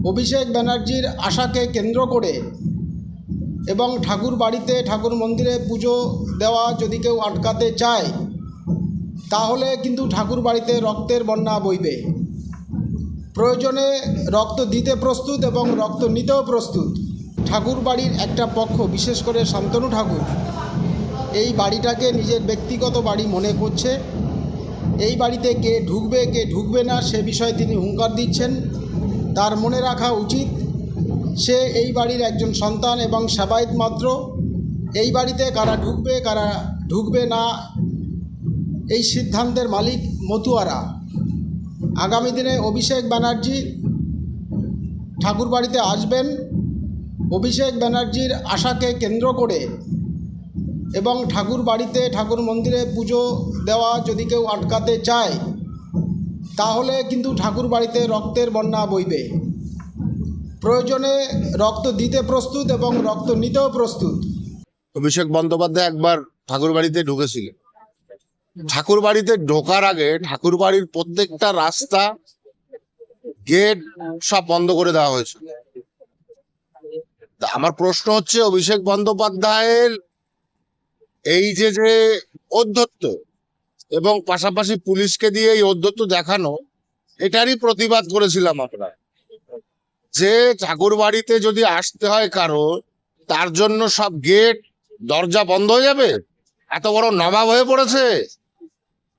অভিষেক ব্যানার্জির আশাকে কেন্দ্র করে এবং ঠাকুর বাড়িতে ঠাকুর মন্দিরে পুজো দেওয়া যদি কেউ আটকাতে চায় তাহলে কিন্তু ঠাকুর বাড়িতে রক্তের বন্যা বইবে। প্রয়োজনে রক্ত দিতে প্রস্তুত এবং রক্ত নিতেও প্রস্তুত। ঠাকুর বাড়ির একটা পক্ষ, বিশেষ করে শান্তনু ঠাকুর, এই বাড়িটাকে নিজের ব্যক্তিগত বাড়ি মনে করছে। এই বাড়িতে কে ঢুকবে না সে বিষয়ে তিনি হুঙ্কার দিচ্ছেন। তার মনে রাখা উচিত সে এই বাড়ির একজন সন্তান এবং সেবায়েত মাত্র। এই বাড়িতে কারা ঢুকবে না এই সিদ্ধান্তের মালিক মতুয়ারা। আগামী দিনে অভিষেক ব্যানার্জি ঠাকুর বাড়িতে আসবেন। অভিষেক ব্যানার্জির আশাকে কেন্দ্র করে এবং ঠাকুর বাড়িতে ঠাকুর মন্দিরে পুজো দেওয়া যদি কেউ আটকাতে চায় তাহলে কিন্তু ঠাকুর বাড়িতে রক্তের বন্যা বইবে। প্রয়োজনে রক্ত দিতে প্রস্তুত এবং রক্ত নিতেও প্রস্তুত। অভিষেক বন্দ্যোপাধ্যায় একবার ঠাকুর বাড়িতে ঢুকেছিলেন। ঠাকুর বাড়িতে ঢোকার আগে ঠাকুর বাড়ির প্রত্যেকটা রাস্তা, গেট সব বন্ধ করে দেওয়া হয়েছে। আমার প্রশ্ন হচ্ছে, অভিষেক বন্দ্যোপাধ্যায়ের এই যে ঔদ্ধত্য এবং পাশাপাশি পুলিশকে দিয়ে এই ঔদ্ধত্য দেখানো, এটারই প্রতিবাদ করেছিলাম আমরা, যে ঠাকুর বাড়িতে যদি আসতে হয় কারো, তার জন্য সব গেট দরজা বন্ধ হয়ে যাবে? এত বড় নবাব হয়ে পড়েছে,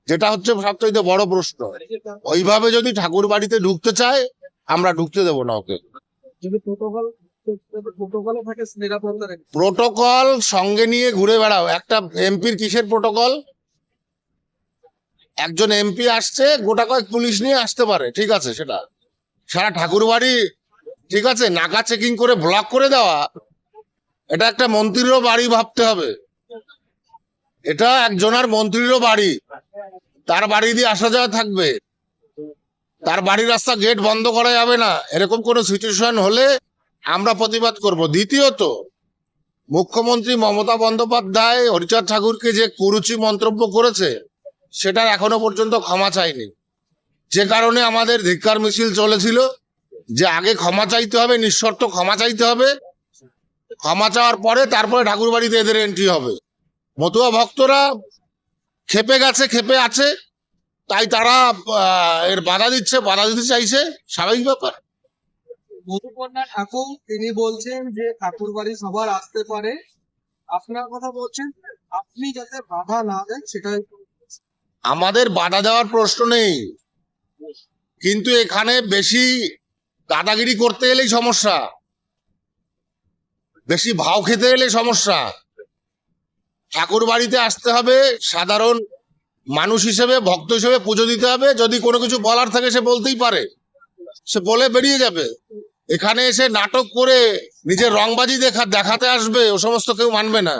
যেটা হচ্ছে সবচেয়ে বড় প্রশ্ন। ওইভাবে যদি ঠাকুর বাড়িতে ঢুকতে চায়, আমরা ঢুকতে দেবো না ওকে। প্রোটোকল সঙ্গে নিয়ে ঘুরে বেড়াও। একটা এমপির কিসের প্রোটোকল? একজন এমপি আসছে, গোটা কয়েক পুলিশ নিয়ে আসতে পারে, ঠিক আছে, সেটা সারা ঠাকুর বাড়ি, ঠিক আছে, নাকা চেকিং করে ব্লক করে দেওয়া, এটা একটা মন্ত্রীরও বাড়ি ভাবতে হবে। এটা একজনের মন্ত্রীরও বাড়ি, তার বাড়ি দিয়ে আসা যাওয়া থাকবে, তার বাড়ির রাস্তা গেট বন্ধ করা যাবে না। এরকম কোনো সিচুয়েশন হলে আমরা প্রতিবাদ করব। দ্বিতীয়ত, মুখ্যমন্ত্রী মমতা বন্দ্যোপাধ্যায় হরিচাঁদ ঠাকুরকে যে কুরুচি মন্তব্য করেছে, সেটা এখনো পর্যন্ত ক্ষমা চায়নি। যে কারণে আমাদের ধিক্কার মিছিল চলেছিল, যে আগে ক্ষমা চাইতে হবে, নিঃশর্ত ক্ষমা চাইতে হবে, ক্ষমা চাওয়ার পরে তারপরে ঠাকুর বাড়িতে এদের এন্ট্রি হবে। মতুয়া ভক্তরা খেপে গেছে, খেপে আছে, তাই তারা এর বাধা দিতে চাইছে, স্বাভাবিক ব্যাপার। মধুকন্যা ঠাকুর তিনি বলছেন যে ঠাকুর বাড়ি সবার আসতে পারে, আপনার কথা বলছেন, আপনি যাতে বাধা না দেন সেটাই। আমাদের বাধা দেওয়ার প্রশ্ন নেই, কিন্তু এখানে বেশি দাদাগিরি করতে এলেই সমস্যা, বেশি ভাও খেতে এলে সমস্যা। ঠাকুর বাড়িতে আসতে হবে, সাধারণ মানুষ হিসেবে, ভক্ত হিসেবে পুজো দিতে হবে। যদি কোনো কিছু বলার থাকে সে বলতেই পারে, সে বলে বেরিয়ে যাবে। এখানে এসে নাটক করে নিজের রংবাজি দেখাতে আসবে, ও সমস্ত কেউ মানবে না।